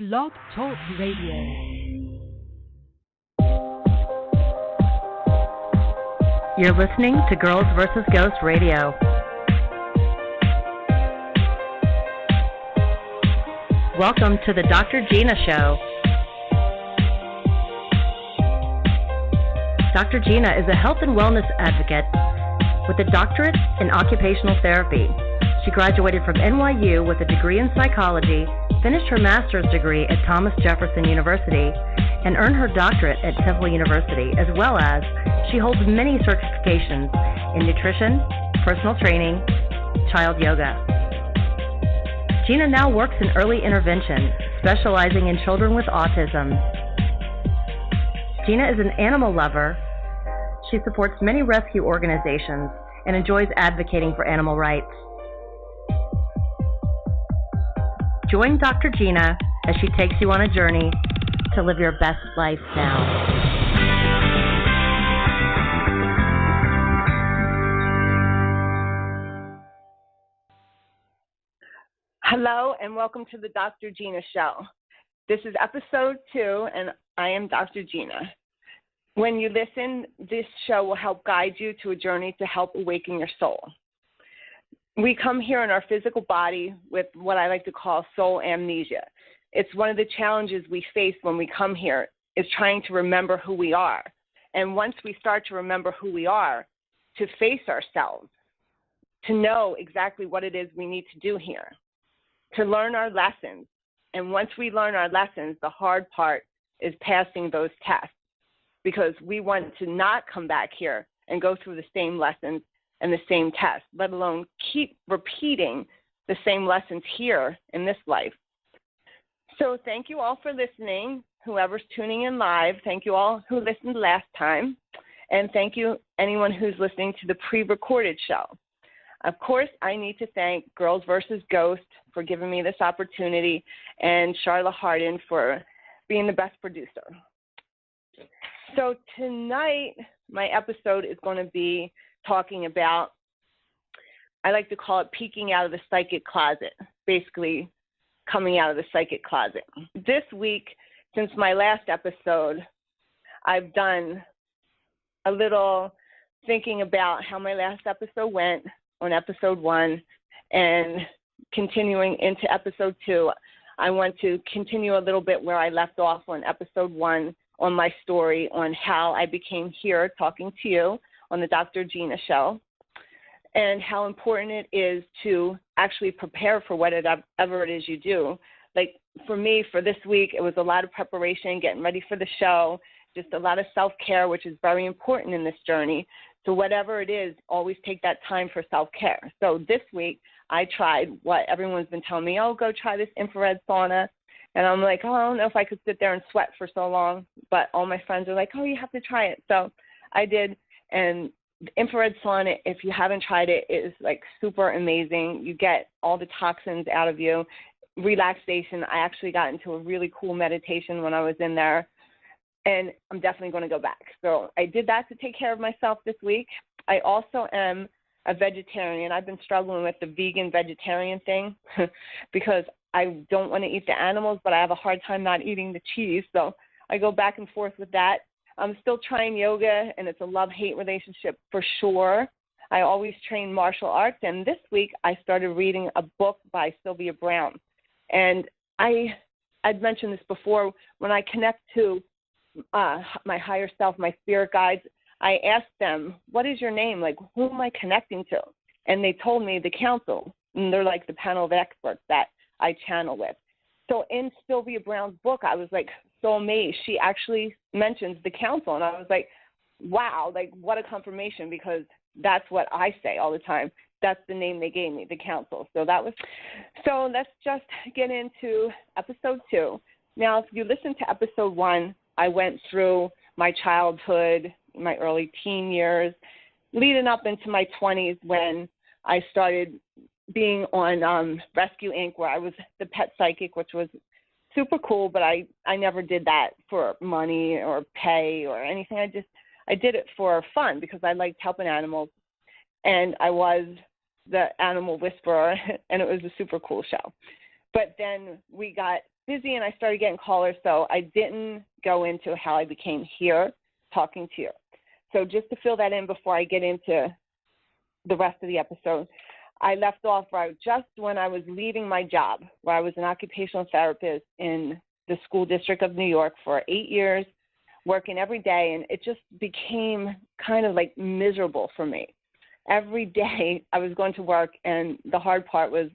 Blog Talk Radio. You're listening to Girls vs. Ghosts Radio. Welcome to the Dr. Gina Show. Dr. Gina is a health and wellness advocate with a doctorate in occupational therapy. She graduated from NYU with a degree in psychology, finished her master's degree at Jefferson University, and earned her doctorate at Temple University, as well as she holds many certifications in nutrition, personal training, child yoga. Gina now works in early intervention, specializing in children with autism. Gina is an animal lover. She supports many rescue organizations and enjoys advocating for animal rights. Join Dr. Gina as she takes you on a journey to live your best life now. Hello and welcome to the Dr. Gina Show. This is episode 2 and I am Dr. Gina. When you listen, this show will help guide you to a journey to help awaken your soul. We come here in our physical body with what I like to call soul amnesia. It's one of the challenges we face when we come here is trying to remember who we are. And once we start to remember who we are, to face ourselves, to know exactly what it is we need to do here, to learn our lessons. And once we learn our lessons, the hard part is passing those tests, because we want to not come back here and go through the same lessons and the same tests, let alone keep repeating the same lessons here in this life. So thank you all for listening, whoever's tuning in live. Thank you all who listened last time. And thank you anyone who's listening to the pre-recorded show. Of course, I need to thank Girls vs. Ghosts for giving me this opportunity and Charlotte Hardin for being the best producer. So tonight, my episode is going to be talking about, I like to call it peeking out of the psychic closet, basically coming out of the psychic closet. This week, since my last episode, I've done a little thinking about how my last episode went on episode 1 and continuing into episode 2. I want to continue a little bit where I left off on episode 1 on my story on how I became here talking to you on the Dr. Gina Show, and how important it is to actually prepare for whatever it is you do. Like for me, for this week, it was a lot of preparation, getting ready for the show, just a lot of self-care, which is very important in this journey. So whatever it is, always take that time for self-care. So this week, I tried what everyone's been telling me, oh, go try this infrared sauna. And I'm like, oh, I don't know if I could sit there and sweat for so long. But all my friends are like, oh, you have to try it. So I did. And the infrared sauna, if you haven't tried it, is like super amazing. You get all the toxins out of you. Relaxation. I actually got into a really cool meditation when I was in there. And I'm definitely going to go back. So I did that to take care of myself this week. I also am a vegetarian. I've been struggling with the vegan-vegetarian thing because I don't want to eat the animals, but I have a hard time not eating the cheese. So I go back and forth with that. I'm still trying yoga, and it's a love-hate relationship for sure. I always train martial arts, and this week I started reading a book by Sylvia Brown. And I'd mentioned this before, when I connect to my higher self, my spirit guides, I asked them, what is your name? Like, who am I connecting to? And they told me the council, and they're like the panel of experts that I channel with. So in Sylvia Brown's book, I was like so amazed. She actually mentions the council, and I was like, wow, like what a confirmation, because that's what I say all the time. That's the name they gave me, the council. So let's just get into episode 2. Now, if you listen to episode 1, I went through my childhood, my early teen years, leading up into my 20s when I started being on Rescue Inc., where I was the pet psychic, which was super cool, but I never did that for money or pay or anything. I did it for fun because I liked helping animals, and I was the animal whisperer, and it was a super cool show. But then we got busy and I started getting callers, so I didn't go into how I became here talking to you. So just to fill that in before I get into the rest of the episode, I left off just when I was leaving my job, where I was an occupational therapist in the school district of New York for 8 years, working every day, and it just became kind of like miserable for me. Every day I was going to work, and the hard part was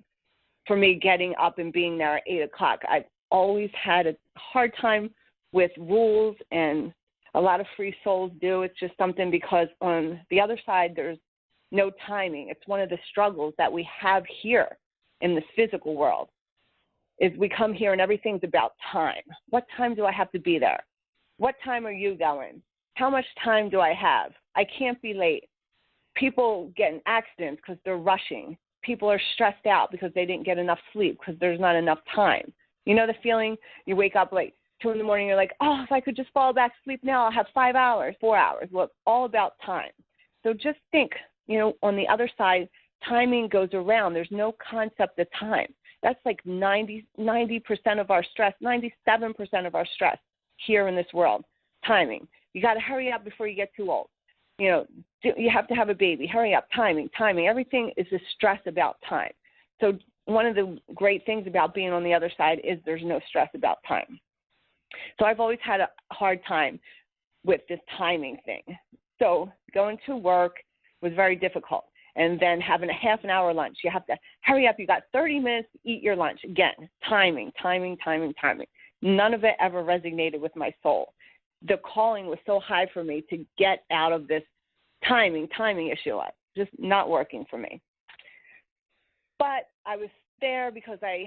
for me getting up and being there at 8 o'clock. I've always had a hard time with rules, and a lot of free souls do. It's just something because on the other side there's no timing. It's one of the struggles that we have here in the physical world is we come here and everything's about time. What time do I have to be there? What time are you going? How much time do I have? I can't be late. People get in accidents because they're rushing. People are stressed out because they didn't get enough sleep because there's not enough time. You know the feeling? You wake up like 2 in the morning, you're like, oh, if I could just fall back to sleep now, I'll have 5 hours, 4 hours. Well, it's all about time. So just think, on the other side, timing goes around. There's no concept of time. That's like 90% of our stress, 97% of our stress here in this world, timing. You got to hurry up before you get too old. You have to have a baby. Hurry up, timing. Everything is a stress about time. So one of the great things about being on the other side is there's no stress about time. So I've always had a hard time with this timing thing. So going to work was very difficult. And then having a half an hour lunch, you have to hurry up. You got 30 minutes to eat your lunch. Again, timing. None of it ever resonated with my soul. The calling was so high for me to get out of this timing issue. Just not working for me. But I was there because I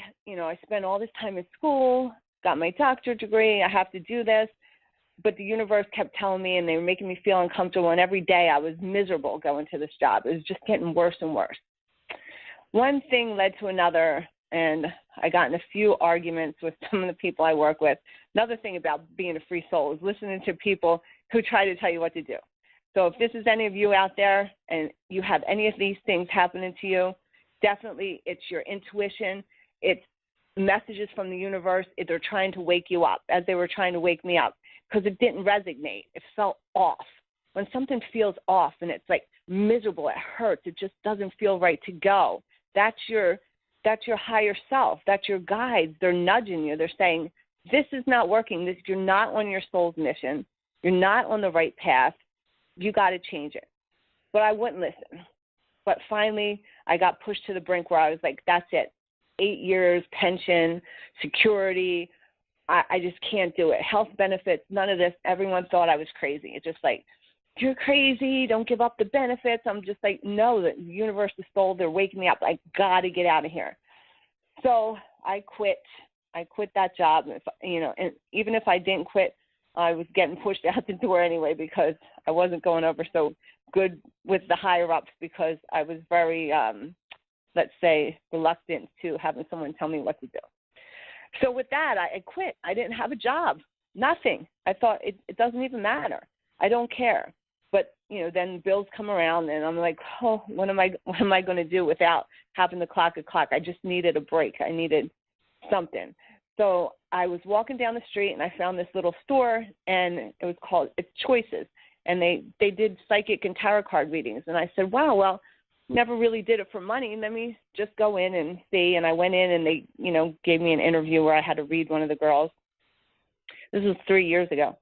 spent all this time in school, got my doctorate degree. I have to do this. But the universe kept telling me, and they were making me feel uncomfortable, and every day I was miserable going to this job. It was just getting worse and worse. One thing led to another, and I got in a few arguments with some of the people I work with. Another thing about being a free soul is listening to people who try to tell you what to do. So if this is any of you out there and you have any of these things happening to you, definitely it's your intuition. It's messages from the universe. They're trying to wake you up as they were trying to wake me up. Because it didn't resonate. It felt off. When something feels off and it's like miserable, it hurts, it just doesn't feel right to go. That's your higher self. That's your guides. They're nudging you. They're saying, this is not working. You're not on your soul's mission. You're not on the right path. You got to change it. But I wouldn't listen. But finally, I got pushed to the brink where I was like, that's it. 8 years, pension, security, I just can't do it. Health benefits, none of this. Everyone thought I was crazy. It's just like, you're crazy. Don't give up the benefits. I'm just like, no, the universe is soul. They're waking me up. I got to get out of here. So I quit. I quit that job. And even if I didn't quit, I was getting pushed out the door anyway because I wasn't going over so good with the higher-ups because I was very, let's say, reluctant to having someone tell me what to do. So with that, I quit. I didn't have a job, nothing. I thought it doesn't even matter. I don't care. But, then bills come around, and I'm like, oh, what am I going to do without having the clock? I just needed a break. I needed something. So I was walking down the street, and I found this little store, and it was called Choices, and they did psychic and tarot card readings. And I said, wow, well, never really did it for money. Let me just go in and see. And I went in and they, gave me an interview where I had to read one of the girls. This was 3 years ago.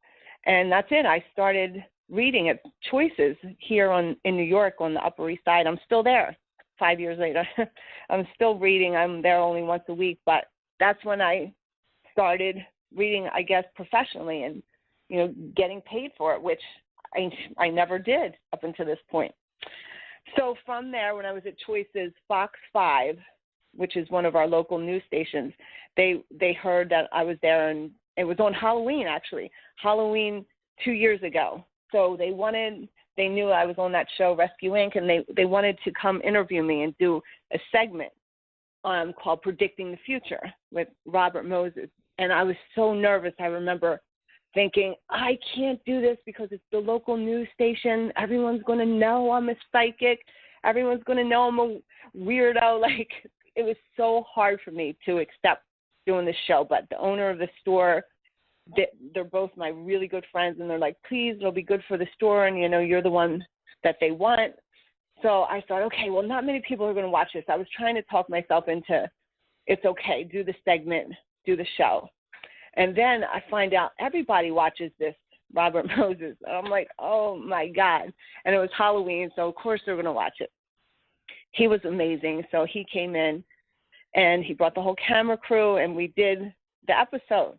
And that's it. I started reading at Choices here in New York on the Upper East Side. I'm still there 5 years later. I'm still reading. I'm there only once a week. But that's when I started reading, I guess, professionally and, getting paid for it, which I never did up until this point. So from there, when I was at Choices, Fox 5, which is one of our local news stations, they heard that I was there, and it was on Halloween, actually, Halloween 2 years ago. So they knew I was on that show, Rescue Inc., and they wanted to come interview me and do a segment called Predicting the Future with Robert Moses. And I was so nervous. I remember thinking, I can't do this because it's the local news station. Everyone's going to know I'm a psychic. Everyone's going to know I'm a weirdo. Like, it was so hard for me to accept doing this show, but the owner of the store, they're both my really good friends, and they're like, please, it'll be good for the store, and, you're the one that they want. So I thought, okay, well, not many people are going to watch this. I was trying to talk myself into, it's okay, do the segment, do the show. And then I find out everybody watches this Robert Moses. And I'm like, oh, my God. And it was Halloween, so of course they're going to watch it. He was amazing. So he came in, and he brought the whole camera crew, and we did the episode.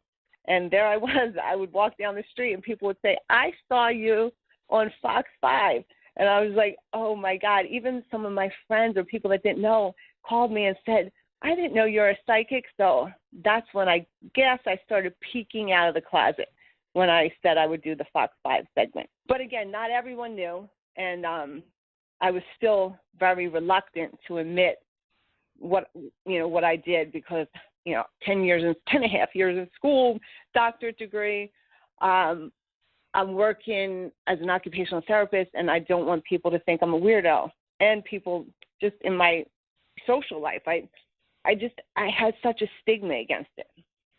And there I was. I would walk down the street, and people would say, I saw you on Fox 5. And I was like, oh, my God. Even some of my friends or people that didn't know called me and said, I didn't know you're a psychic. So that's when I guess I started peeking out of the closet when I said I would do the Fox 5 segment. But, again, not everyone knew. And I was still very reluctant to admit what I did because, 10.5 years in school, doctorate degree. I'm working as an occupational therapist, and I don't want people to think I'm a weirdo. And people just in my social life, I had such a stigma against it.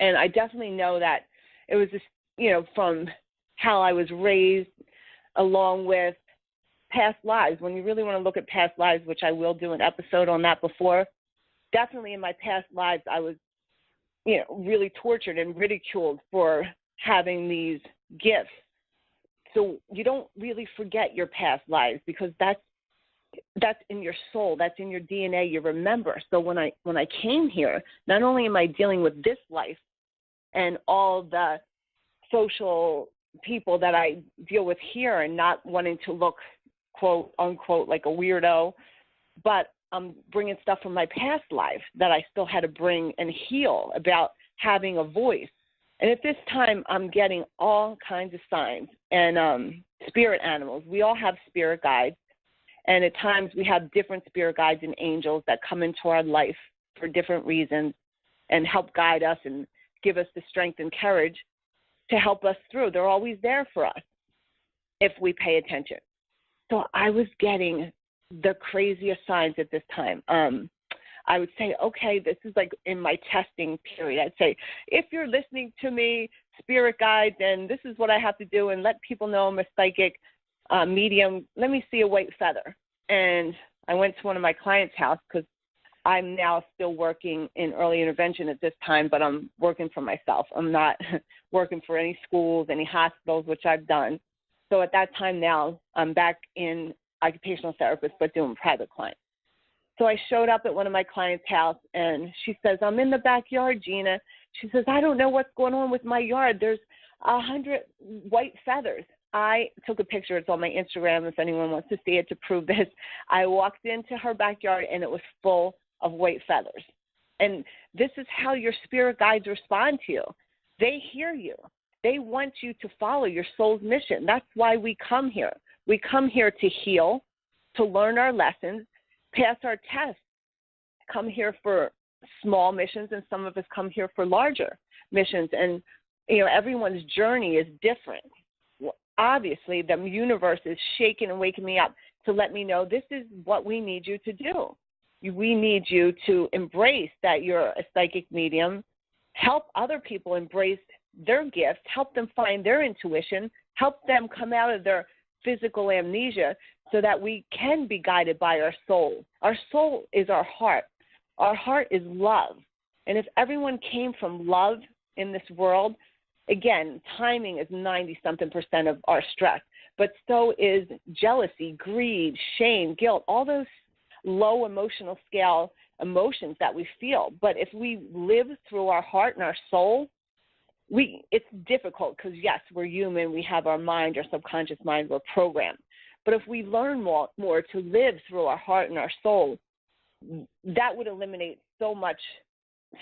And I definitely know that it was just, from how I was raised along with past lives. When you really want to look at past lives, which I will do an episode on that before, definitely in my past lives, I was, really tortured and ridiculed for having these gifts. So you don't really forget your past lives because that's in your soul, that's in your DNA, you remember. So when I came here, not only am I dealing with this life and all the social people that I deal with here and not wanting to look, quote, unquote, like a weirdo, but I'm bringing stuff from my past life that I still had to bring and heal about having a voice. And at this time, I'm getting all kinds of signs and spirit animals. We all have spirit guides, and at times we have different spirit guides and angels that come into our life for different reasons and help guide us and give us the strength and courage to help us through. They're always there for us if we pay attention. So I was getting the craziest signs at this time. I would say, okay, this is like in my testing period. I'd say, if you're listening to me, spirit guide, then this is what I have to do and let people know I'm a psychic medium. Let me see a white feather. And I went to one of my clients' house because I'm now still working in early intervention at this time, but I'm working for myself. I'm not working for any schools, any hospitals, which I've done. So at that time now, I'm back in occupational therapist, but doing private clients. So I showed up at one of my clients' house, and she says, I'm in the backyard, Gina. She says, I don't know what's going on with my yard. There's 100 white feathers. I took a picture. It's on my Instagram if anyone wants to see it to prove this. I walked into her backyard, and it was full of white feathers. And this is how your spirit guides respond to you. They hear you. They want you to follow your soul's mission. That's why we come here. We come here to heal, to learn our lessons, pass our tests, come here for small missions, and some of us come here for larger missions. And, everyone's journey is different. Obviously, the universe is shaking and waking me up to let me know this is what we need you to do. We need you to embrace that you're a psychic medium, help other people embrace their gifts, help them find their intuition, help them come out of their physical amnesia so that we can be guided by our soul. Our soul is our heart. Our heart is love. And if everyone came from love in this world, again, timing is 90-something% of our stress, but so is jealousy, greed, shame, guilt, all those low emotional scale emotions that we feel. But if we live through our heart and our soul, it's difficult because, yes, we're human. We have our mind, our subconscious mind. We're programmed. But if we learn more to live through our heart and our soul, that would eliminate so much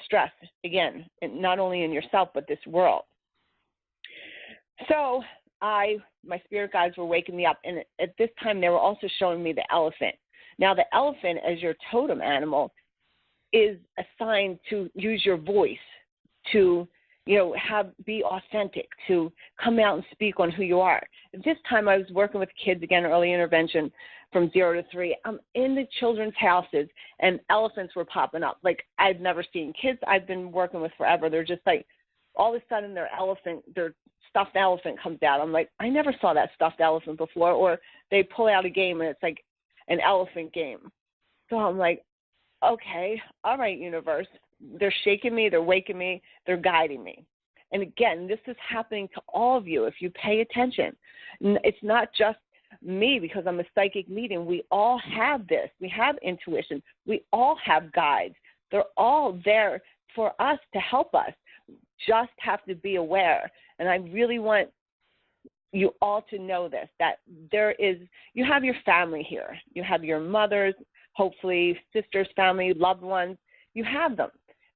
stress, again, and not only in yourself but this world. So my spirit guides were waking me up, and at this time they were also showing me the elephant. Now, the elephant, as your totem animal, is assigned to use your voice to be authentic, to come out and speak on who you are. This time I was working with kids, again, early intervention from 0 to 3. I'm in the children's houses, and elephants were popping up. Like, I've never seen kids I've been working with forever. They're just like, all of a sudden their stuffed elephant comes out. I'm like, I never saw that stuffed elephant before. Or they pull out a game, and it's like an elephant game. So I'm like, okay, all right, universe. They're shaking me, they're waking me, they're guiding me. And again, this is happening to all of you if you pay attention. It's not just me because I'm a psychic medium. We all have this. We have intuition. We all have guides. They're all there for us to help us. Just have to be aware. And I really want you all to know this, that you have your family here. You have your mothers, hopefully sisters, family, loved ones. You have them.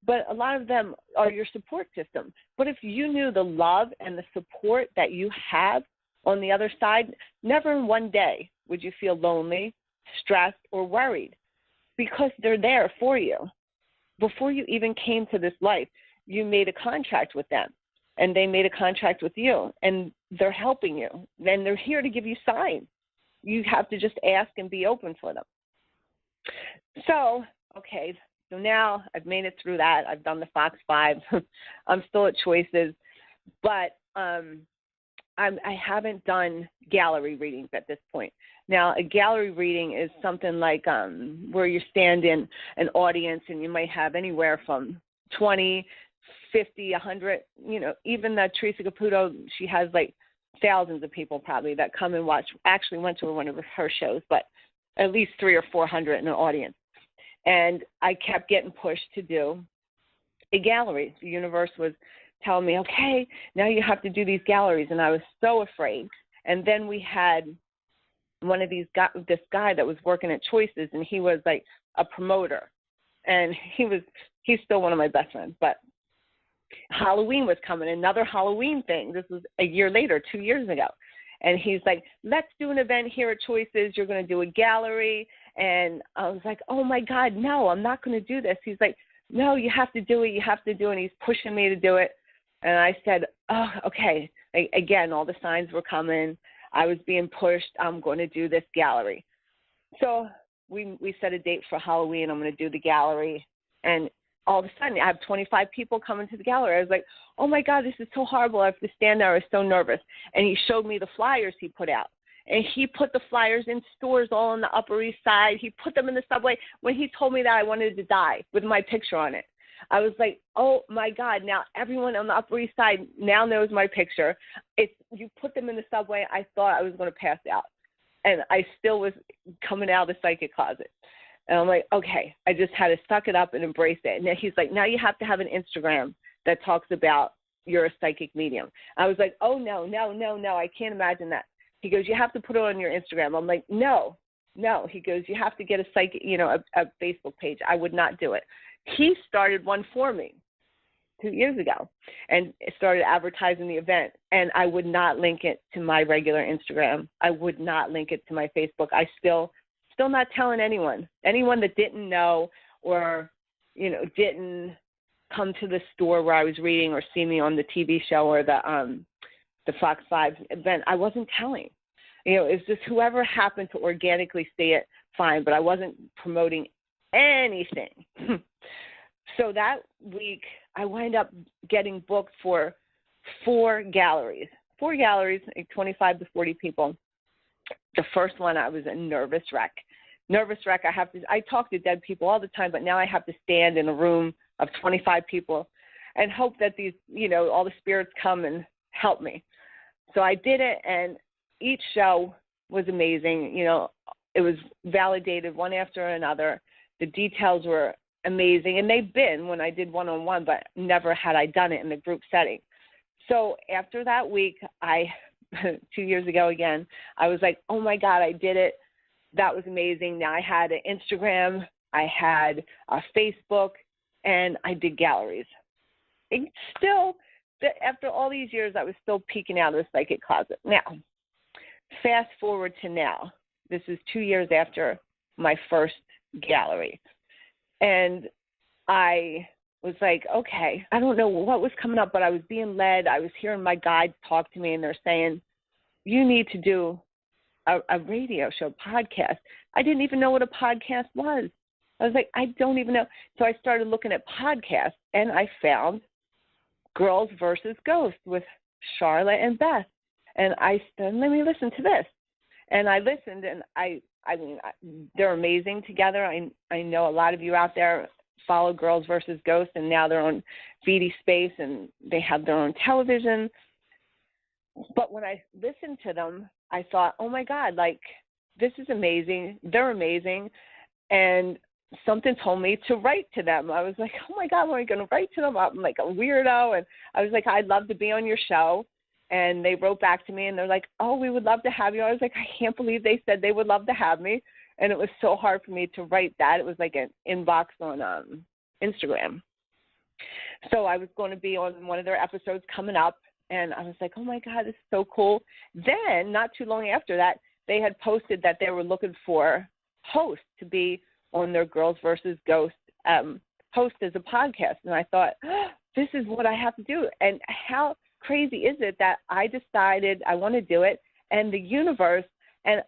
But a lot of them are your support system. But if you knew the love and the support that you have on the other side, never in one day would you feel lonely, stressed, or worried, because they're there for you. Before you even came to this life, you made a contract with them, and they made a contract with you, and they're helping you. And they're here to give you signs. You have to just ask and be open for them. So, okay. So now I've made it through that. I've done the Fox 5. I'm still at Choices. But I haven't done gallery readings at this point. Now, a gallery reading is something like where you stand in an audience and you might have anywhere from 20, 50, 100. Even Teresa Caputo, she has like thousands of people probably that come and watch. Actually went to one of her shows, but at least 300 or 400 in an audience. And I kept getting pushed to do a gallery. The universe was telling me, okay, now you have to do these galleries. And I was so afraid. And then we had one of this guy that was working at Choices, and he was like a promoter. And he's still one of my best friends. But Halloween was coming, another Halloween thing. This was a year later, 2 years ago. And he's like, let's do an event here at Choices. You're going to do a gallery. And I was like, oh, my God, no, I'm not going to do this. He's like, no, you have to do it. You have to do it. And he's pushing me to do it. And I said, oh, okay. Again, all the signs were coming. I was being pushed. I'm going to do this gallery. So we set a date for Halloween. I'm going to do the gallery. And all of a sudden, I have 25 people coming to the gallery. I was like, oh, my God, this is so horrible. I have to stand there. I was so nervous. And he showed me the flyers he put out. And he put the flyers in stores all on the Upper East Side. He put them in the subway. When he told me that, I wanted to die with my picture on it. I was like, oh, my God, now everyone on the Upper East Side now knows my picture. You put them in the subway, I thought I was going to pass out. And I still was coming out of the psychic closet. And I'm like, okay, I just had to suck it up and embrace it. And then he's like, now you have to have an Instagram that talks about you're a psychic medium. I was like, oh, no, I can't imagine that. He goes, you have to put it on your Instagram. I'm like, no. He goes, you have to get a Facebook page. I would not do it. He started one for me 2 years ago and started advertising the event. And I would not link it to my regular Instagram. I would not link it to my Facebook. I still not telling anyone that didn't know or, didn't come to the store where I was reading or see me on the TV show or the Fox 5 event. I wasn't telling. It's just whoever happened to organically see it, fine, but I wasn't promoting anything. So that week, I wound up getting booked for 4 galleries, like 25 to 40 people. The first one, I was a nervous wreck. I talk to dead people all the time, but now I have to stand in a room of 25 people and hope that these, all the spirits come and help me. So I did it, and each show was amazing. It was validated one after another. The details were amazing, and they've been when I did one-on-one, but never had I done it in the group setting. So after that week, 2 years ago again, I was like, oh, my God, I did it. That was amazing. Now I had an Instagram, I had a Facebook, and I did galleries. And still, after all these years, I was still peeking out of the psychic closet. Now, fast forward to now. This is 2 years after my first gallery. And I was like, okay, I don't know what was coming up, but I was being led. I was hearing my guides talk to me, and they're saying, you need to do a radio show, podcast. I didn't even know what a podcast was. I was like, I don't even know. So I started looking at podcasts, and I found Girls versus Ghosts with Charlotte and Beth. And I said, let me listen to this. And I listened, and I mean, they're amazing together. I know a lot of you out there follow Girls versus Ghosts, and now they're on VD Space, and they have their own television. But when I listened to them, I thought, oh, my God, like, this is amazing. They're amazing. And something told me to write to them. I was like, oh, my God, am I going to write to them? I'm like a weirdo. And I was like, I'd love to be on your show. And they wrote back to me, and they're like, oh, we would love to have you. I was like, I can't believe they said they would love to have me. And it was so hard for me to write that. It was like an inbox on Instagram. So I was going to be on one of their episodes coming up. And I was like, oh, my God, this is so cool. Then, not too long after that, they had posted that they were looking for hosts to be on their Girls versus Ghosts host as a podcast. And I thought, oh, this is what I have to do. And how crazy is it that I decided I want to do it, and the universe, and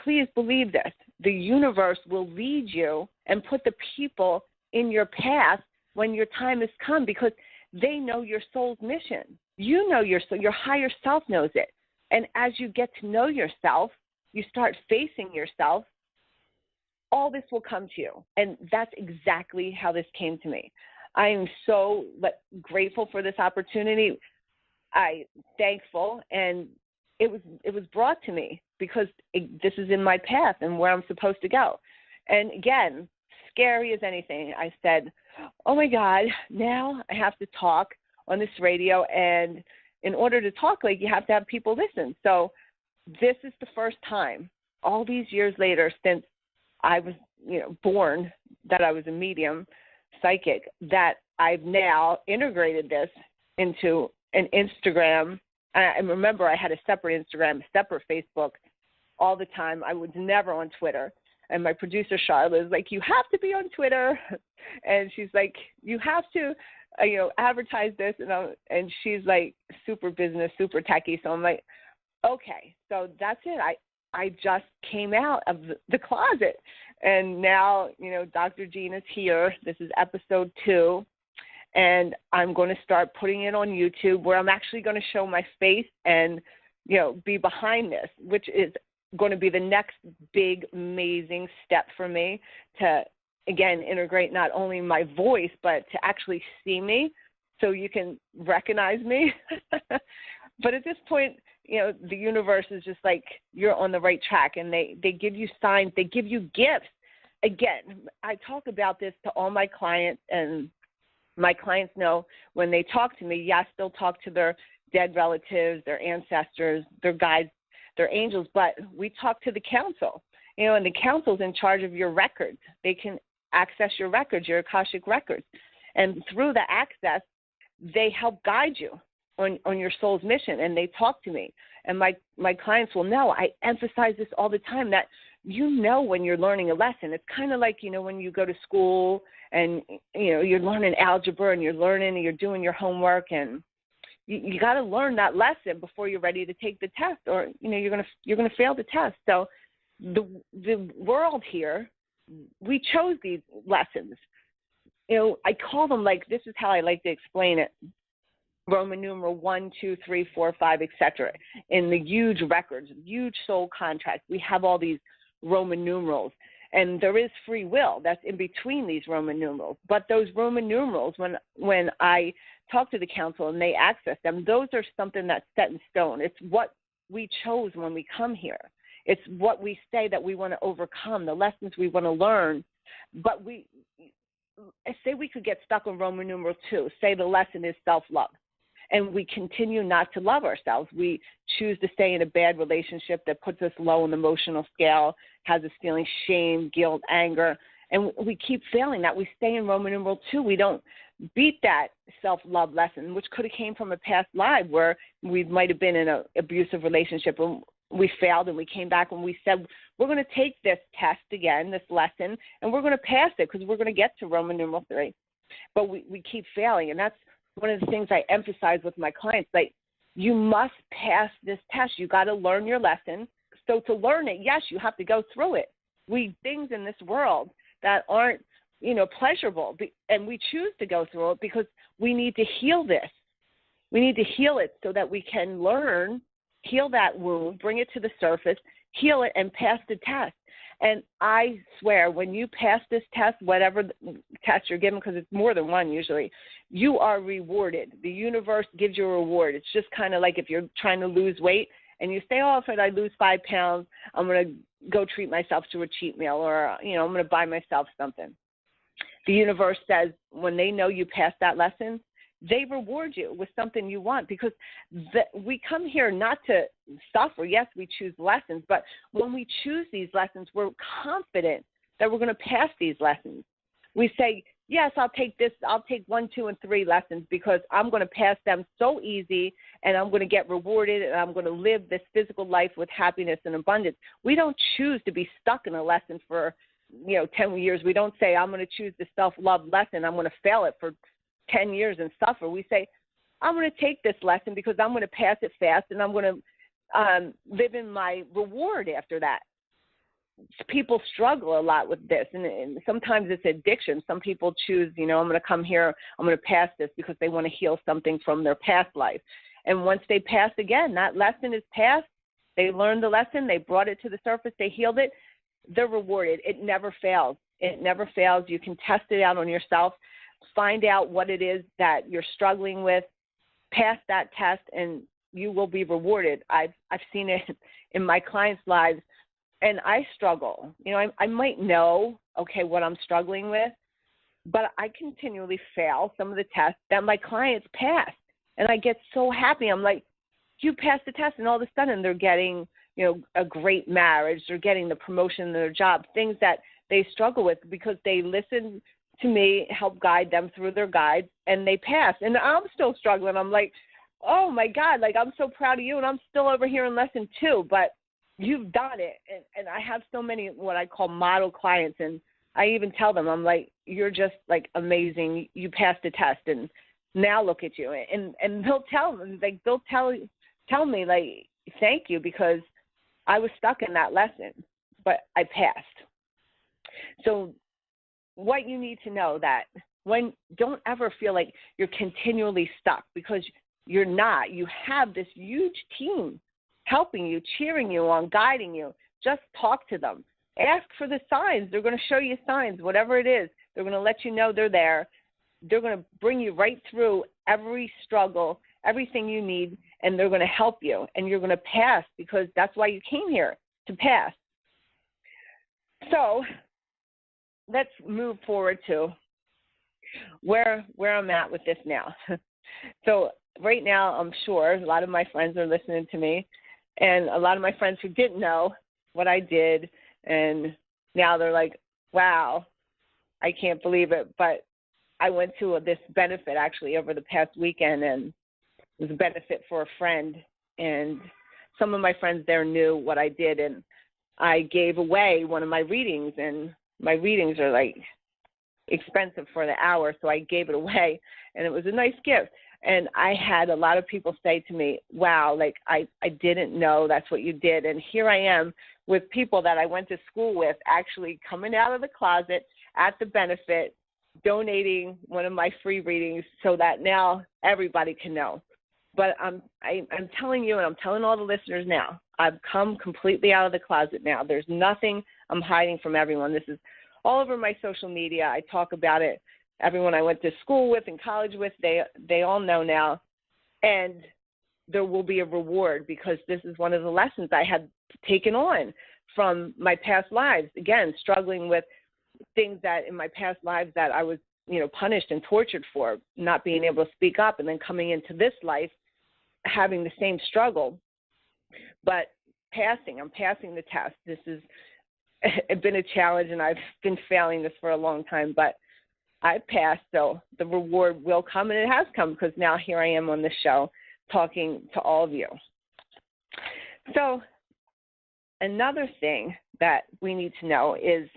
please believe this, the universe will lead you and put the people in your path when your time has come, because they know your soul's mission. You know your higher self knows it. And as you get to know yourself, you start facing yourself, all this will come to you. And that's exactly how this came to me. I am so grateful for this opportunity. I'm thankful, and it was brought to me because this is in my path and where I'm supposed to go. And again, scary as anything, I said, oh, my God, now I have to talk on this radio, and in order to talk, like, you have to have people listen. So this is the first time, all these years later, since I was, born, that I was a medium, psychic, that I've now integrated this into an Instagram. I remember I had a separate Instagram, a separate Facebook all the time. I was never on Twitter. And my producer, Charlotte, is like, you have to be on Twitter. And she's like, you have to, advertise this. And she's like, super business, super techie. So I'm like, okay, so that's it. I just came out of the closet. And now, Dr. Gina's here. This is episode 2. And I'm going to start putting it on YouTube, where I'm actually going to show my face and, be behind this, which is going to be the next big, amazing step for me to, again, integrate not only my voice, but to actually see me so you can recognize me. But at this point, the universe is just like, you're on the right track, and they give you signs, they give you gifts. Again, I talk about this to all my clients, and my clients know when they talk to me, yes, they'll talk to their dead relatives, their ancestors, their guides, their angels, but we talk to the council, and the council's in charge of your records. They can access your records, your Akashic records. And through the access, they help guide you on your soul's mission, and they talk to me. And my clients will know. I emphasize this all the time, that when you're learning a lesson. It's kind of like, when you go to school and, you're learning algebra and you're doing your homework, and you got to learn that lesson before you're ready to take the test, or, you're going to fail the test. So the world here, we chose these lessons. I call them, like, this is how I like to explain it. Roman numeral 1, 2, 3, 4, 5, etc. In the huge records, huge soul contracts, we have all these Roman numerals, and there is free will that's in between these Roman numerals. But those Roman numerals, when I talk to the council and they access them, those are something that's set in stone. It's what we chose when we come here. It's what we say that we want to overcome, the lessons we want to learn. But say we could get stuck on Roman numeral 2, say the lesson is self-love, and we continue not to love ourselves. We choose to stay in a bad relationship that puts us low on the emotional scale, has us feeling shame, guilt, anger, and we keep failing that. We stay in Roman numeral 2. We don't beat that self-love lesson, which could have came from a past life where we might have been in an abusive relationship and we failed, and we came back and we said, we're going to take this test again, this lesson, and we're going to pass it because we're going to get to Roman numeral 3. but we keep failing. And that's one of the things I emphasize with my clients. Like, you must pass this test. You got to learn your lesson. So to learn it, yes, you have to go through it. Things in this world that aren't, pleasurable, and we choose to go through it because we need to heal this. We need to heal it so that we can learn, heal that wound, bring it to the surface, heal it, and pass the test. And I swear, when you pass this test, whatever test you're given, because it's more than one usually, you are rewarded. The universe gives you a reward. It's just kind of like if you're trying to lose weight and you say, oh, if I lose 5 pounds, I'm going to go treat myself to a cheat meal, or, I'm going to buy myself something. The universe says when they know you passed that lesson, they reward you with something you want, because we come here not to suffer. Yes, we choose lessons, but when we choose these lessons, we're confident that we're going to pass these lessons. We say, yes, I'll take 1, 2, and 3 lessons because I'm going to pass them so easy, and I'm going to get rewarded, and I'm going to live this physical life with happiness and abundance. We don't choose to be stuck in a lesson for 10 years. We don't say, I'm going to choose the self-love lesson. I'm going to fail it for 10 years and suffer. We say, I'm going to take this lesson because I'm going to pass it fast, and I'm going to live in my reward after that. People struggle a lot with this, and sometimes it's addiction. Some people choose, I'm going to come here, I'm going to pass this because they want to heal something from their past life. And once they pass again, that lesson is passed. They learned the lesson. They brought it to the surface. They healed it. They're rewarded. It never fails. It never fails. You can test it out on yourself. Find out what it is that you're struggling with, pass that test, and you will be rewarded. I've seen it in my clients' lives, and I struggle. I might know, what I'm struggling with, but I continually fail some of the tests that my clients pass, and I get so happy. I'm like, you passed the test, and all of a sudden they're getting, a great marriage. They're getting the promotion in their job, things that they struggle with because they listen to me, help guide them through their guides, and they pass. And I'm still struggling. I'm like, oh, my God, I'm so proud of you, and I'm still over here in lesson 2, but you've done it. And I have so many what I call model clients, and I even tell them, I'm like, you're just, amazing. You passed the test, and now look at you. And they'll tell them, they'll tell me, thank you, because I was stuck in that lesson, but I passed. So what you need to know that don't ever feel like you're continually stuck, because you're not. You have this huge team helping you, cheering you on, guiding you. Just talk to them. Ask for the signs. They're going to show you signs, whatever it is. They're going to let you know they're there. They're going to bring you right through every struggle, everything you need, and they're going to help you. And you're going to pass, because that's why you came here, to pass. So let's move forward to where I'm at with this now. So right now, I'm sure a lot of my friends are listening to me, and a lot of my friends who didn't know what I did, and now they're like, wow, I can't believe it. But I went to this benefit actually over the past weekend, and it was a benefit for a friend, and some of my friends there knew what I did, and I gave away one of my readings, and my readings are expensive for the hour, so I gave it away, and it was a nice gift. And I had a lot of people say to me, wow, I didn't know that's what you did. And here I am with people that I went to school with actually coming out of the closet at the benefit, donating one of my free readings so that now everybody can know. But I'm telling you, and I'm telling all the listeners now, I've come completely out of the closet now. There's nothing I'm hiding from everyone. This is all over my social media. I talk about it. Everyone I went to school with and college with, they all know now. And there will be a reward, because this is one of the lessons I had taken on from my past lives. Again, struggling with things that in my past lives that I was, punished and tortured for, not being able to speak up, and then coming into this life having the same struggle. But I'm passing the test. This has been a challenge, and I've been failing this for a long time, but I passed, so the reward will come, and it has come, because now here I am on the show talking to all of you. So another thing that we need to know is,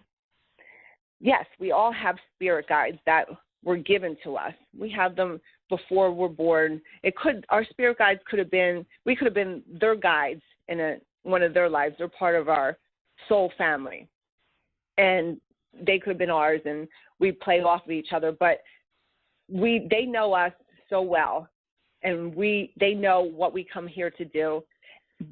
yes, we all have spirit guides that were given to us. We have them before we're born. Our spirit guides we could have been their guides in one of their lives. They're part of our soul family. And they could have been ours, and we played off of each other. But they know us so well, and they know what we come here to do,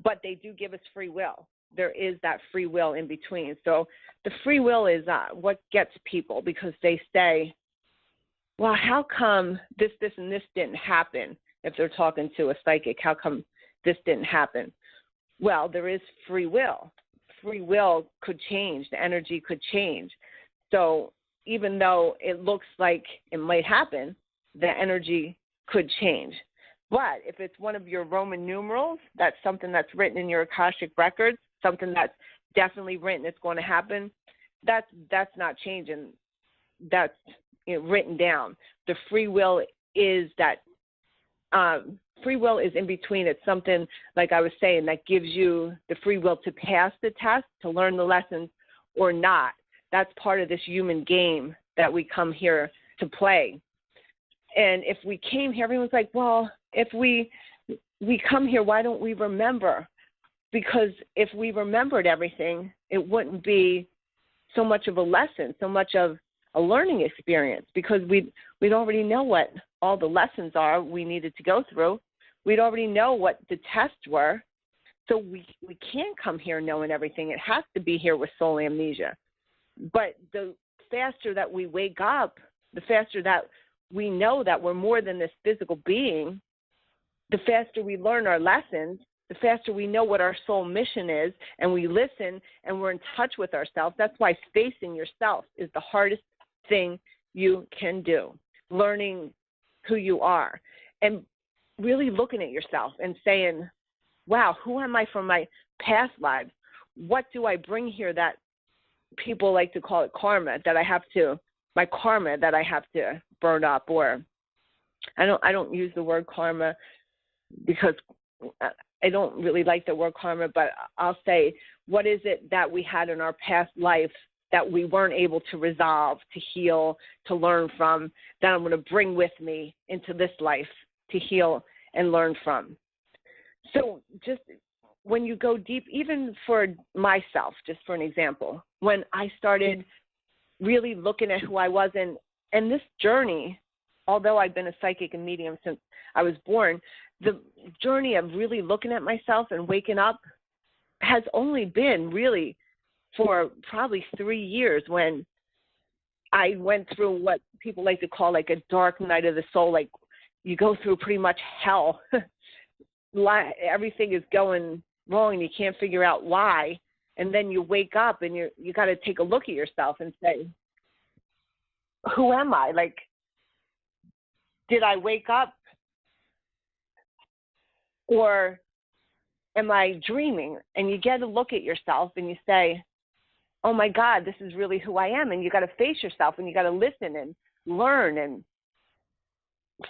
but they do give us free will. There is that free will in between. So the free will is what gets people, because they say, well, how come this, and this didn't happen? If they're talking to a psychic, how come this didn't happen? Well, there is free will. Free will could change. The energy could change. So even though it looks like it might happen, the energy could change. But if it's one of your Roman numerals, that's something that's written in your Akashic records, something that's definitely written, it's going to happen, that's not changing. That's written down. The free will is that free will is in between. It's something, like I was saying, that gives you the free will to pass the test, to learn the lessons, or not. That's part of this human game that we come here to play. And if we came here, everyone's like, well, if we come here, why don't we remember? Because if we remembered everything, it wouldn't be so much of a lesson, so much of a learning experience, because we'd already know what all the lessons are we needed to go through. We'd already know what the tests were. So we can't come here knowing everything. It has to be here with soul amnesia. But the faster that we wake up, the faster that we know that we're more than this physical being, the faster we learn our lessons, the faster we know what our soul mission is, and we listen and we're in touch with ourselves. That's why facing yourself is the hardest thing you can do, learning who you are and really looking at yourself and saying, wow, who am I from my past lives? What do I bring here that people like to call it karma, my karma that I have to burn up? Or I don't use the word karma because I don't really like the word karma, but I'll say, what is it that we had in our past life that we weren't able to resolve, to heal, to learn from, that I'm going to bring with me into this life to heal and learn from? So just when you go deep, even for myself, just for an example, when I started really looking at who I was, and this journey, although I've been a psychic and medium since I was born, the journey of really looking at myself and waking up has only been really for probably 3 years, when I went through what people like to call like a dark night of the soul. Like, you go through pretty much hell. Everything is going wrong and you can't figure out why. And then you wake up and you got to take a look at yourself and say, who am I? Like, did I wake up, or am I dreaming? And you get to look at yourself and you say, oh my God, this is really who I am. And you got to face yourself and you got to listen and learn and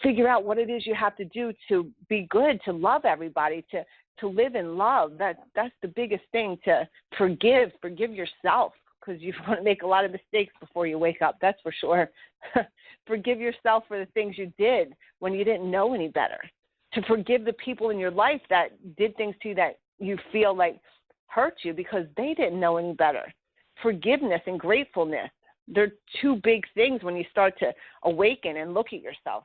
figure out what it is you have to do to be good, to love everybody, to live in love. That's the biggest thing, to forgive yourself, because you're going to make a lot of mistakes before you wake up. That's for sure. Forgive yourself for the things you did when you didn't know any better. To forgive the people in your life that did things to you that you feel like hurt you because they didn't know any better. Forgiveness and gratefulness, they're two big things when you start to awaken and look at yourself.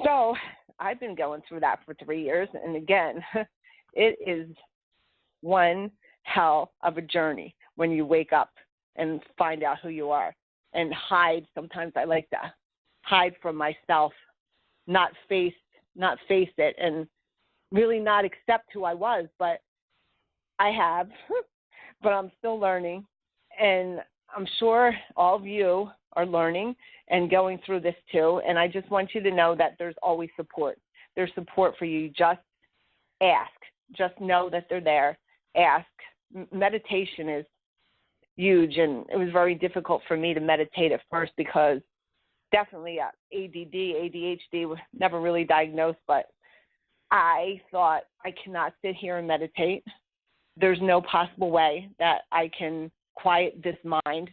So I've been going through that for 3 years, and again, it is one hell of a journey when you wake up and find out who you are and hide. Sometimes I like to hide from myself, not face it, and really not accept who I was, but I have, but I'm still learning, and I'm sure all of you are learning and going through this too, and I just want you to know that there's always support. There's support for you. Just ask. Just know that they're there. Ask. Meditation is huge, and it was very difficult for me to meditate at first because definitely ADD, ADHD was never really diagnosed, but I thought, I cannot sit here and meditate. There's no possible way that I can quiet this mind.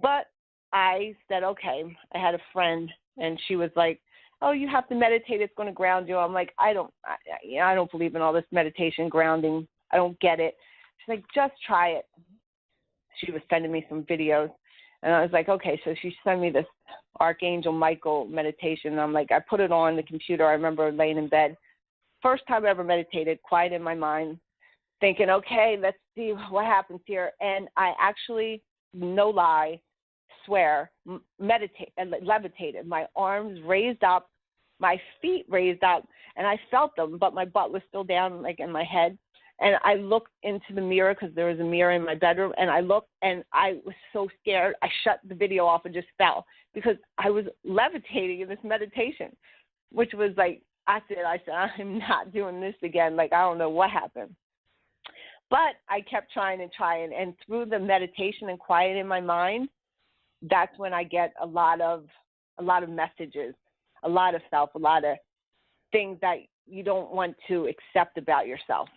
But I said, okay. I had a friend, and she was like, oh, you have to meditate. It's going to ground you. I'm like, I don't believe in all this meditation grounding. I don't get it. She's like, just try it. She was sending me some videos, and I was like, okay. So she sent me this Archangel Michael meditation. And I'm like, I put it on the computer. I remember laying in bed. First time I ever meditated, quiet in my mind, thinking, okay, let's see what happens here. And I actually, no lie, swear, levitated. My arms raised up, my feet raised up, and I felt them, but my butt was still down, like in my head. And I looked into the mirror, because there was a mirror in my bedroom, and I looked, and I was so scared. I shut the video off and just fell, because I was levitating in this meditation, which was like, I said, I'm not doing this again. Like, I don't know what happened. But I kept trying, and through the meditation and quiet in my mind, that's when I get a lot of messages, a lot of self, a lot of things that you don't want to accept about yourself.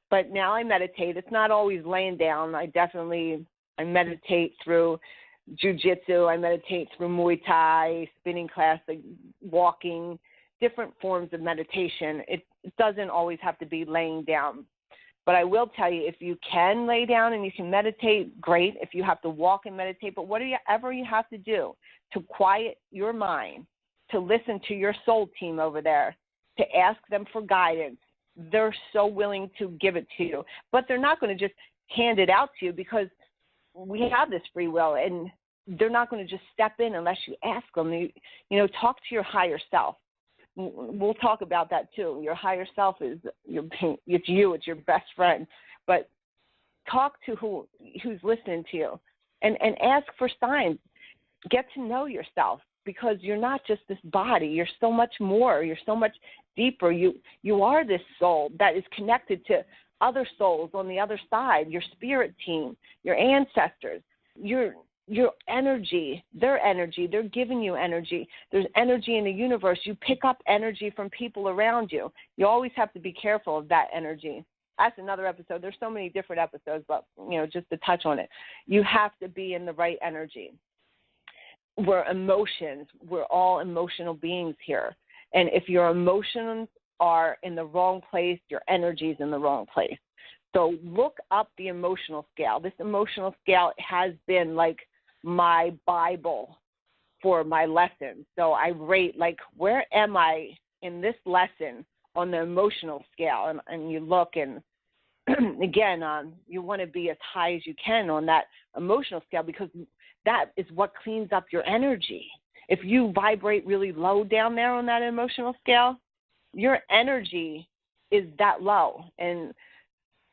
But now I meditate. It's not always laying down. I meditate through jiu-jitsu. I meditate through Muay Thai, spinning class, like walking, different forms of meditation. It doesn't always have to be laying down. But I will tell you, if you can lay down and you can meditate, great. If you have to walk and meditate, but whatever you have to do to quiet your mind, to listen to your soul team over there, to ask them for guidance, they're so willing to give it to you. But they're not going to just hand it out to you, because we have this free will, and they're not going to just step in unless you ask them. Talk to your higher self. We'll talk about that too. Your higher self it's your best friend. But talk to who's listening to you, and ask for signs. Get to know yourself, because you're not just this body. You're so much more. You're so much deeper. You are this soul that is connected to other souls on the other side, your spirit team, your ancestors, your energy, their energy. They're giving you energy. There's energy in the universe. You pick up energy from people around you. You always have to be careful of that energy. That's another episode. There's so many different episodes, but, just to touch on it, you have to be in the right energy. We're emotions. We're all emotional beings here. And if your emotions are in the wrong place, your energy is in the wrong place. So look up the emotional scale. This emotional scale has been like my Bible for my lessons. So I rate, like, where am I in this lesson on the emotional scale? And you look, and again, you want to be as high as you can on that emotional scale, because that is what cleans up your energy. If you vibrate really low down there on that emotional scale, your energy is that low. And,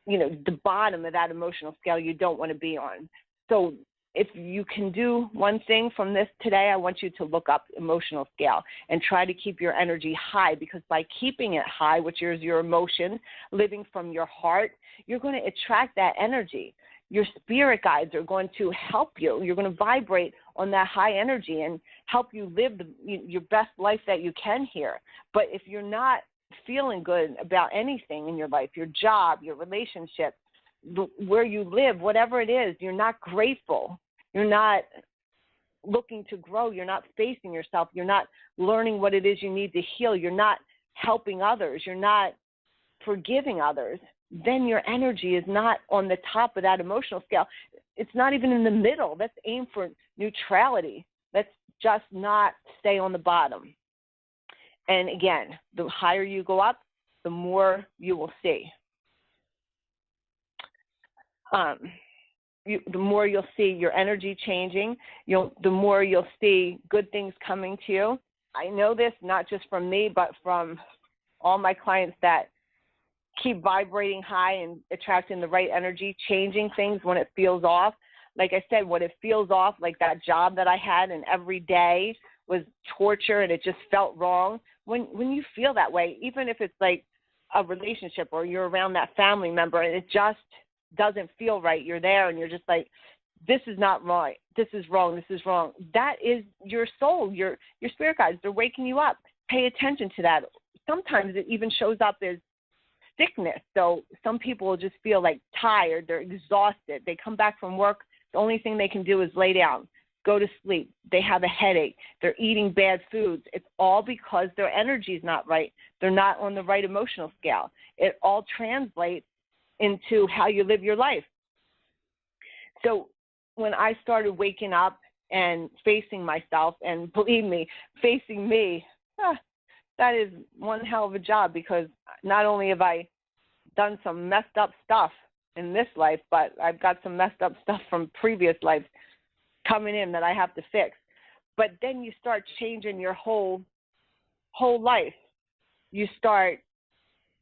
the bottom of that emotional scale you don't want to be on. So if you can do one thing from this today, I want you to look up emotional scale and try to keep your energy high, because by keeping it high, which is your emotion, living from your heart, you're going to attract that energy. Your spirit guides are going to help you. You're going to vibrate on that high energy and help you live your best life that you can here. But if you're not feeling good about anything in your life, your job, your relationship, where you live, whatever it is, you're not grateful. You're not looking to grow. You're not facing yourself. You're not learning what it is you need to heal. You're not helping others. You're not forgiving others. Then your energy is not on the top of that emotional scale. It's not even in the middle. Let's aim for neutrality. Let's just not stay on the bottom. And again, the higher you go up, the more you will see. The more you'll see your energy changing, the more you'll see good things coming to you. I know this not just from me, but from all my clients that keep vibrating high and attracting the right energy, changing things when it feels off. Like I said, when it feels off, like that job that I had and every day was torture and it just felt wrong. When you feel that way, even if it's like a relationship or you're around that family member and it just doesn't feel right, you're there and you're just like, this is not right. This is wrong. This is wrong. That is your soul, your spirit guides. They're waking you up. Pay attention to that. Sometimes it even shows up as sickness. So some people will just feel like tired. They're exhausted. They come back from work. The only thing they can do is lay down. go to sleep. They have a headache. They're eating bad foods. It's all because their energy is not right. They're not on the right emotional scale. It all translates into how you live your life. So when I started waking up and facing myself, and believe me, facing me, that is one hell of a job, because not only have I done some messed up stuff in this life, but I've got some messed up stuff from previous lives coming in that I have to fix. But then you start changing your whole life. You start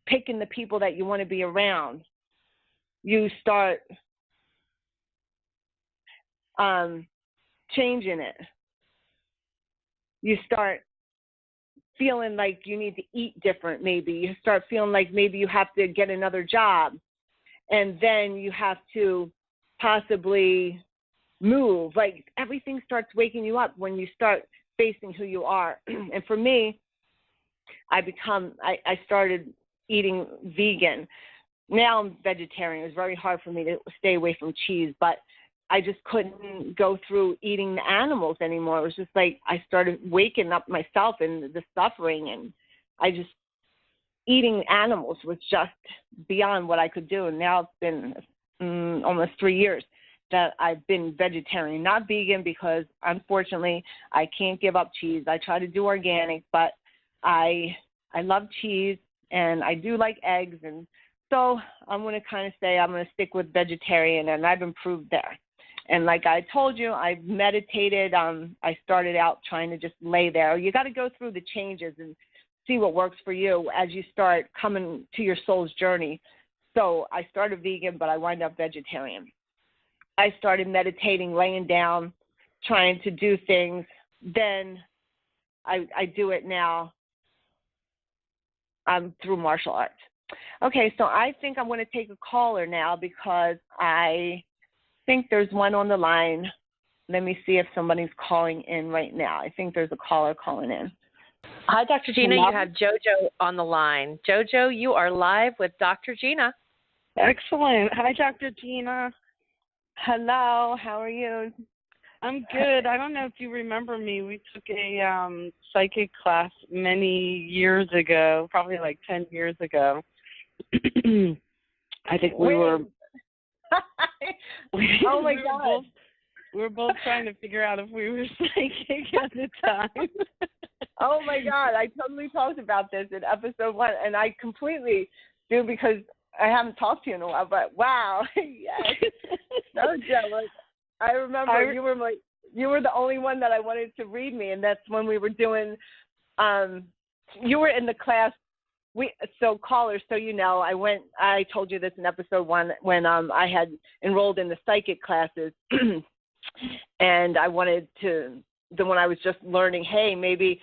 picking the people that you want to be around. You start changing it. You start feeling like you need to eat different, maybe. You start feeling like maybe you have to get another job. And then you have to possibly move. Like, everything starts waking you up when you start facing who you are. And for me, I started eating vegan. Now I'm vegetarian. It was very hard for me to stay away from cheese, but I just couldn't go through eating the animals anymore. It was just like I started waking up myself and the suffering, and eating animals was just beyond what I could do. And now it's been almost 3 years that I've been vegetarian, not vegan, because unfortunately I can't give up cheese. I try to do organic, but I love cheese and I do like eggs, and so I'm going to kind of say I'm going to stick with vegetarian, and I've improved there. And like I told you, I meditated. I started out trying to just lay there. You got to go through the changes and see what works for you as you start coming to your soul's journey. So I started vegan, but I wind up vegetarian. I started meditating, laying down, trying to do things. Then I do it now through martial arts. Okay, so I think I'm going to take a caller now, because I think there's one on the line. Let me see if somebody's calling in right now. I think there's a caller calling in. Hi, Dr. Gina. You have JoJo on the line. JoJo, you are live with Dr. Gina. Excellent. Hi, Dr. Gina. Hello. How are you? I'm good. I don't know if you remember me. We took a psychic class many years ago, probably like 10 years ago. I think we were... Oh, my God. We were both trying to figure out if we were psychic at the time. Oh, my God. I totally talked about this in episode 1, and I completely do, because I haven't talked to you in a while, but wow. Yes. No joke. I remember you were the only one that I wanted to read me, and that's when we were doing, you were in the class. So callers, so you know, I told you this in episode 1 when I had enrolled in the psychic classes, and I wanted to, when I was just learning, hey, maybe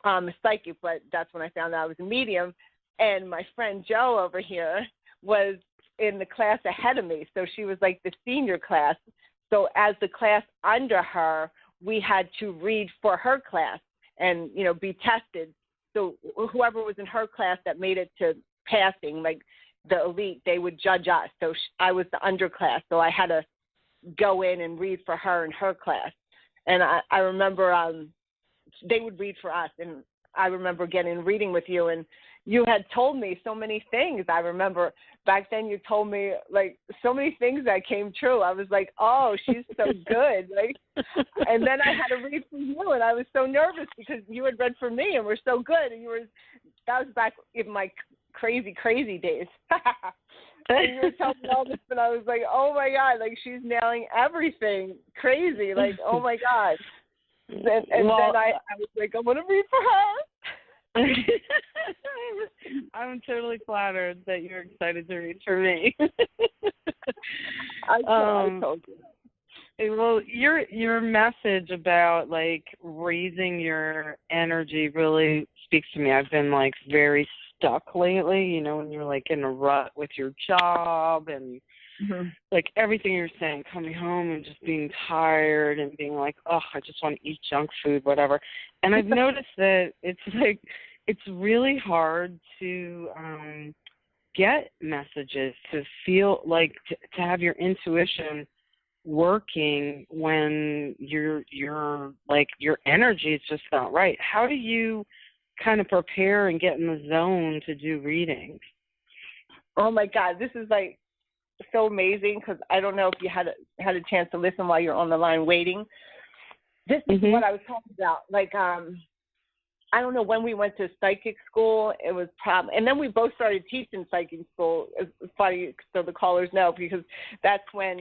I'm a psychic, but that's when I found out I was a medium. And my friend Jo over here was in the class ahead of me, so she was like the senior class. So as the class under her, we had to read for her class and, be tested. So whoever was in her class that made it to passing, like the elite, they would judge us. So I was the underclass, so I had to go in and read for her in her class. And I remember they would read for us, and I remember getting reading with you, and you had told me so many things. I remember back then you told me, like, so many things that came true. I was like, oh, she's so good. Like, and then I had to read for you, and I was so nervous because you had read for me and we're so good. And that was back in my crazy days. And you were telling me all this, and I was like, oh, my God, like, she's nailing everything crazy. Like, oh, my God. And then I was like, I want to read for her. I'm totally flattered that you're excited to read for me. I told you. Well, your message about, like, raising your energy really speaks to me. I've been, like, very stuck lately, when you're, like, in a rut with your job and like everything you're saying, coming home and just being tired and being like, oh, I just want to eat junk food, whatever. And I've noticed that it's really hard to get messages, to feel like to have your intuition working when you're like your energy is just not right. How do you kind of prepare and get in the zone to do readings? Oh my God, this is like so amazing, because I don't know if you had a chance to listen while you're on the line waiting. This is what I was talking about. Like, I don't know, when we went to psychic school, it was and then we both started teaching psychic school. It's funny, so the callers know, because that's when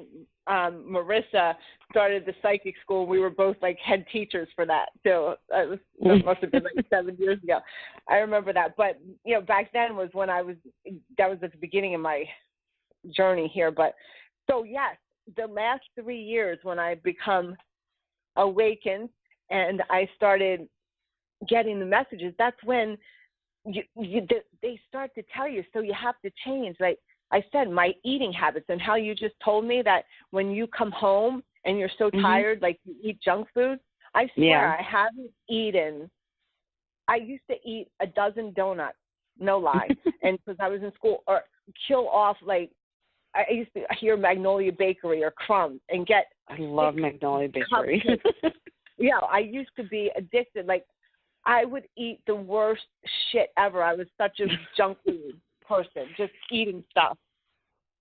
Marissa started the psychic school. We were both like head teachers for that. So that must have been like 7 years ago. I remember that. But, you know, back then was when that was at the beginning of my journey here. But so, yes, the last 3 years when I become awakened and I started getting the messages, that's when they start to tell you, so you have to change. Like I said, my eating habits, and how you just told me that when you come home and you're so tired, like you eat junk food. I swear I haven't eaten. I used to eat a dozen donuts, no lie, and because I was in school, or kill off, like I used to hear Magnolia Bakery or Crumbs and get. I love Magnolia Bakery. Yeah, I used to be addicted. Like, I would eat the worst shit ever. I was such a junk food person, just eating stuff.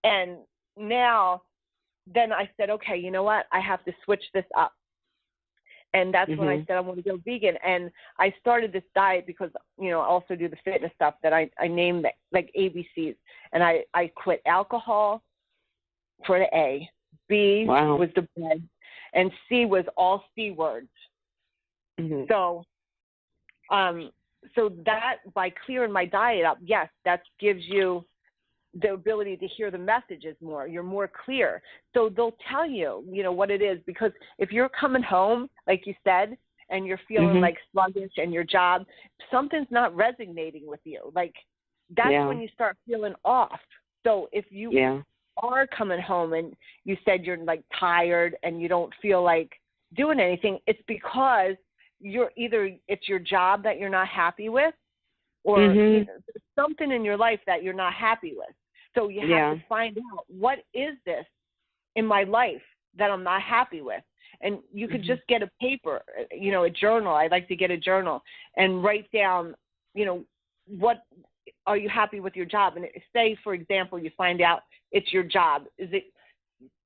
And now, then I said, okay, you know what? I have to switch this up. And that's when I said I want to go vegan. And I started this diet because, you know, I also do the fitness stuff that I named like ABCs. And I quit alcohol for the A. B was the bread. And C was all C words. So that, by clearing my diet up, yes, that gives you the ability to hear the messages more. You're more clear. So they'll tell you, you know, what it is. Because if you're coming home, like you said, and you're feeling like sluggish and your job, something's not resonating with you. Like, that's when you start feeling off. So if you are coming home and you said you're like tired and you don't feel like doing anything, it's because it's your job that you're not happy with, or you know, there's something in your life that you're not happy with. So you have to find out, what is this in my life that I'm not happy with? And you could just get a paper, you know, a journal. I like to get a journal and write down, you know, what are you happy with your job? And say, for example, you find out it's your job. Is it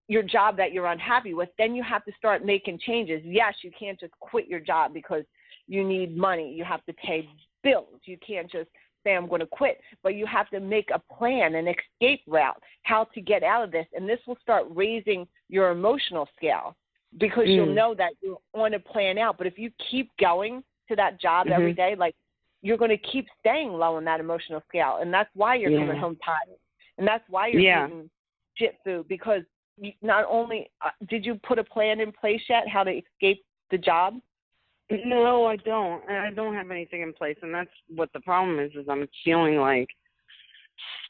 your job that you're unhappy with? Then you have to start making changes. Yes, you can't just quit your job because you need money. You have to pay bills. You can't just say, I'm going to quit. But you have to make a plan, an escape route, how to get out of this. And this will start raising your emotional scale, because you'll know that you're on a plan out. But if you keep going to that job every day, like, you're going to keep staying low on that emotional scale. And that's why you're coming home tired. And that's why you're eating shit food, because not only did you put a plan in place yet how to escape the job? No, I don't. I don't have anything in place, and that's what the problem is I'm feeling like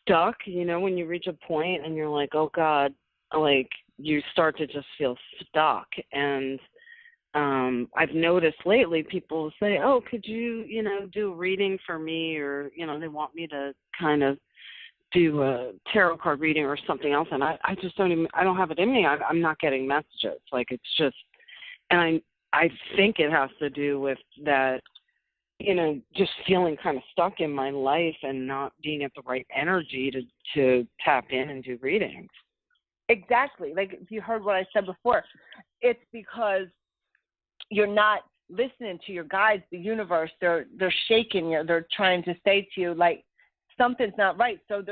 stuck. You know, when you reach a point and you're like, oh God, like, you start to just feel stuck. And I've noticed lately people say, oh, could you, you know, do a reading for me, or, you know, they want me to kind of do a tarot card reading or something else, and I just I don't have it in me. I'm not getting messages. Like, it's just, and I think it has to do with that, you know, just feeling kind of stuck in my life and not being at the right energy to tap in and do readings. Exactly. Like, if you heard what I said before, it's because you're not listening to your guides, the universe. They're shaking you. They're trying to say to you, like, something's not right. So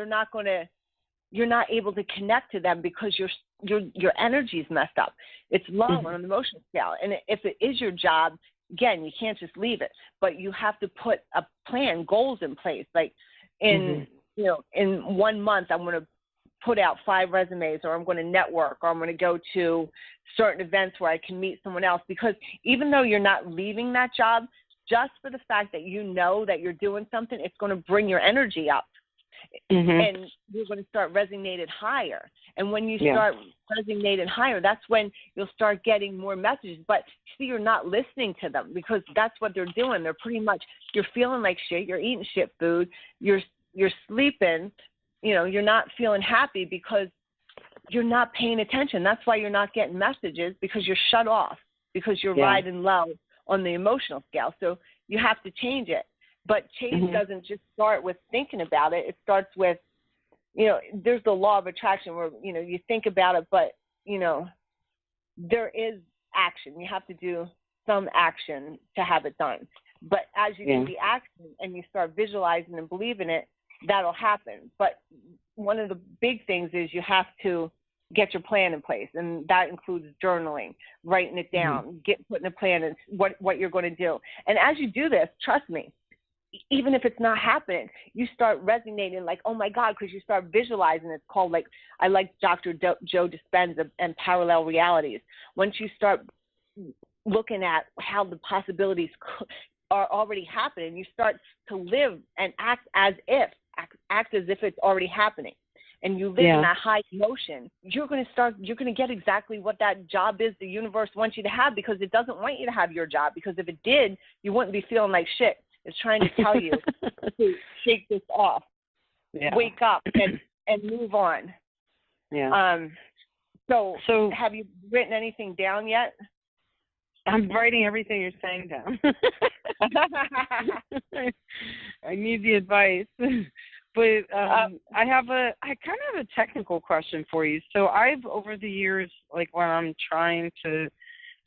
you're not able to connect to them because your energy's messed up. It's low on an emotional scale. And if it is your job, again, you can't just leave it, but you have to put a plan, goals in place. Like, in 1 month, I'm going to put out 5 resumes, or I'm going to network, or I'm going to go to certain events where I can meet someone else. Because even though you're not leaving that job, just for the fact that you know that you're doing something, it's going to bring your energy up. And you're going to start resonating higher. And when you start resonating higher, that's when you'll start getting more messages. But see, you're not listening to them, because that's what they're doing. They're pretty much, you're feeling like shit, you're eating shit food, you're sleeping, you know, you're not feeling happy because you're not paying attention. That's why you're not getting messages, because you're shut off, because you're riding low on the emotional scale. So you have to change it. But change doesn't just start with thinking about it. It starts with, there's the law of attraction where, you think about it, but, there is action. You have to do some action to have it done. But as you do the action and you start visualizing and believing it, that'll happen. But one of the big things is you have to get your plan in place, and that includes journaling, writing it down, putting a plan in what you're going to do. And as you do this, trust me, even if it's not happening, you start resonating like, oh my God, because you start visualizing. It's called, like, I like Dr. Joe Dispenza and parallel realities. Once you start looking at how the possibilities are already happening, you start to live and act as if it's already happening. And you live in that high emotion, you're going to get exactly what that job is the universe wants you to have, because it doesn't want you to have your job, because if it did, you wouldn't be feeling like shit. It's trying to tell you to shake this off, wake up, and move on. Yeah. So have you written anything down yet? I'm writing everything you're saying down. I need the advice. But I kind of have a technical question for you. So I've, over the years, like when I'm trying to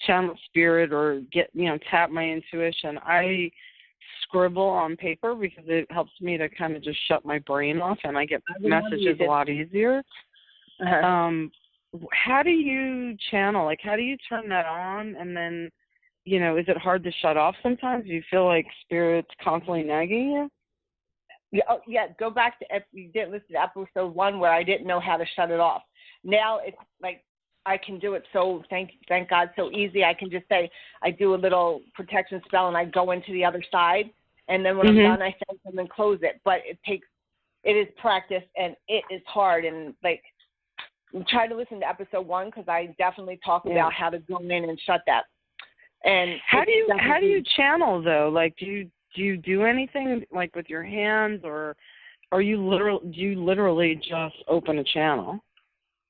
channel spirit or get, tap my intuition, I scribble on paper because it helps me to kind of just shut my brain off, and I get messages a lot easier. How do you channel? Like, how do you turn that on? And then, is it hard to shut off sometimes? Do you feel like spirit's constantly nagging you? Yeah, go back to, if you didn't listen to episode 1 where I didn't know how to shut it off. Now it's like I can do it so, thank God, so easy. I can just say, I do a little protection spell and I go into the other side. And then when I'm done, I send them and close it. But it is practice, and it is hard. And like, try to listen to episode 1, because I definitely talk about how to go in and shut that. And how do you channel though? Like, do you do anything like with your hands, or do you literally just open a channel?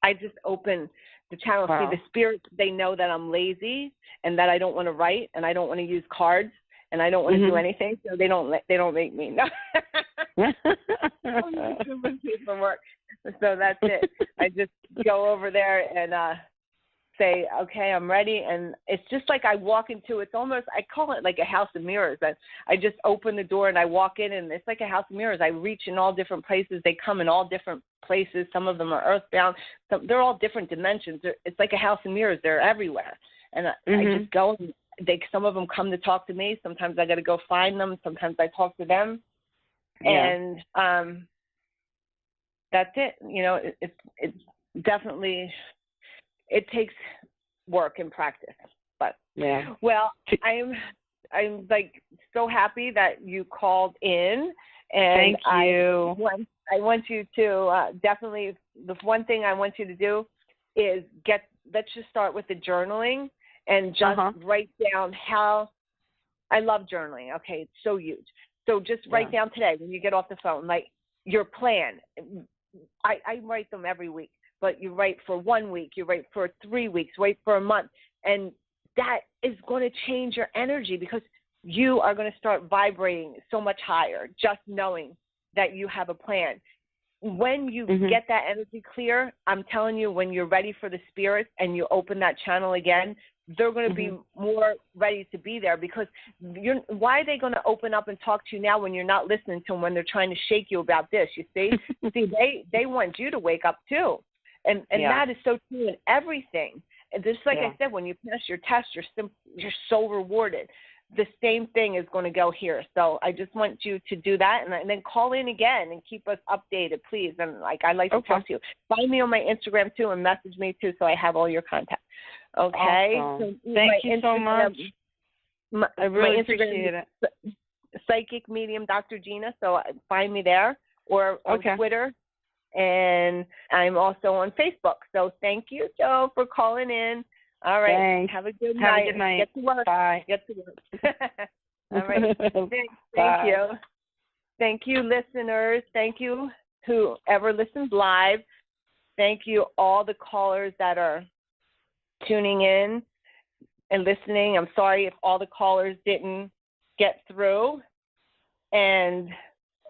I just open the channel. Wow. See, the spirits, they know that I'm lazy and that I don't want to write and I don't want to use cards and I don't want to do anything, so they don't make me. No. Paperwork. So that's it. I just go over there and say, okay, I'm ready. And it's just like I walk into, it's almost, I call it like a house of mirrors. I just open the door and I walk in, and it's like a house of mirrors. I reach in all different places. They come in all different places. Some of them are earthbound. They're all different dimensions. It's like a house of mirrors. They're everywhere. And I just go, and some of them come to talk to me. Sometimes I got to go find them. Sometimes I talk to them. And that's it. It's definitely, it takes work and practice. But well, I'm like so happy that you called in, and thank you. I want you to definitely, the one thing I want you to do is let's just start with the journaling and just write down how, I love journaling. Okay, it's so huge. So just write down today when you get off the phone, like your plan. I write them every week. But you write for 1 week, you write for 3 weeks, wait for a month. And that is going to change your energy, because you are going to start vibrating so much higher just knowing that you have a plan. When you get that energy clear, I'm telling you, when you're ready for the spirits and you open that channel again, they're going to be more ready to be there, because why are they going to open up and talk to you now when you're not listening to them, when they're trying to shake you about this? You see, they want you to wake up too. And that is so true in everything. And just like I said, when you pass your test, you're so rewarded. The same thing is going to go here. So I just want you to do that, and then call in again and keep us updated, please. And like, I like to talk to you. Find me on my Instagram too, and message me too, so I have all your contact. Okay. Awesome. Thank you so much. I really appreciate it. Psychic Medium Dr. Gina. So find me there, or on Twitter. And I'm also on Facebook. So thank you, Joe, for calling in. All right. Thanks. Have a good night. Have a good night. Get to work. Bye. Get to work. All right. Thank you. Thank you, listeners. Thank you, whoever listens live. thank you, all the callers that are tuning in and listening. I'm sorry if all the callers didn't get through. And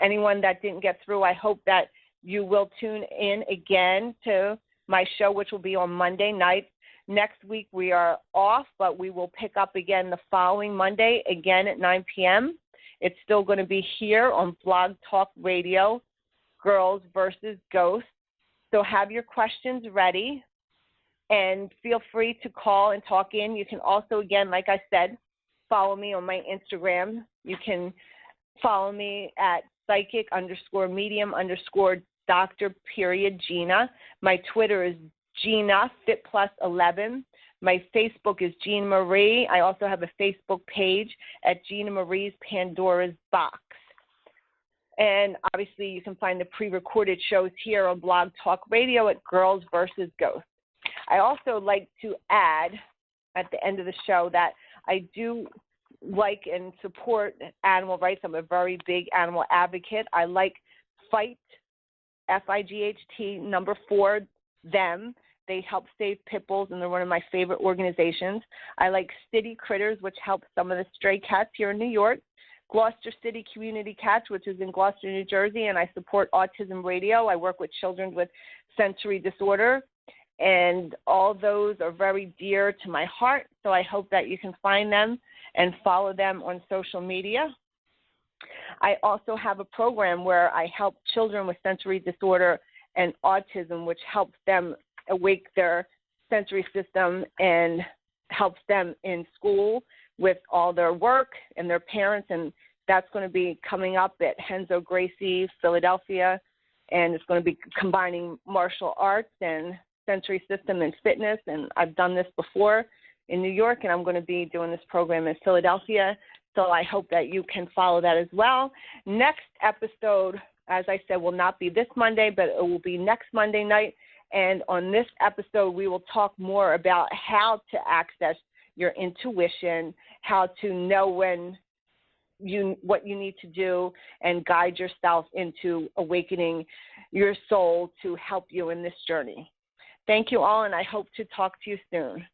anyone that didn't get through, I hope that you will tune in again to my show, which will be on Monday night. Next week we are off, but we will pick up again the following Monday, again at 9 p.m. It's still going to be here on Blog Talk Radio, Girls versus Ghosts. So have your questions ready and feel free to call and talk in. You can also, again, like I said, follow me on my Instagram. You can follow me at psychic_medium_Dr. Gina. My Twitter is Gina FitPlus11. My Facebook is Gina Marie. I also have a Facebook page at Gina Marie's Pandora's Box. And obviously you can find the pre-recorded shows here on Blog Talk Radio at Girls versus Ghosts. I also like to add at the end of the show that I do like and support animal rights. I'm a very big animal advocate. I like FIGHT, FIGHT, number 4, them. They help save pit bulls, and they're one of my favorite organizations. I like City Critters, which helps some of the stray cats here in New York. Gloucester City Community Cats, which is in Gloucester, New Jersey, and I support Autism Radio. I work with children with sensory disorder, and all those are very dear to my heart, so I hope that you can find them and follow them on social media. I also have a program where I help children with sensory disorder and autism, which helps them awake their sensory system and helps them in school with all their work and their parents, and that's going to be coming up at Henzo Gracie, Philadelphia, and it's going to be combining martial arts and sensory system and fitness, and I've done this before in New York, and I'm going to be doing this program in Philadelphia, so I hope that you can follow that as well. Next episode, as I said, will not be this Monday, but it will be next Monday night, and on this episode, we will talk more about how to access your intuition, how to know what you need to do and guide yourself into awakening your soul to help you in this journey. Thank you all, and I hope to talk to you soon.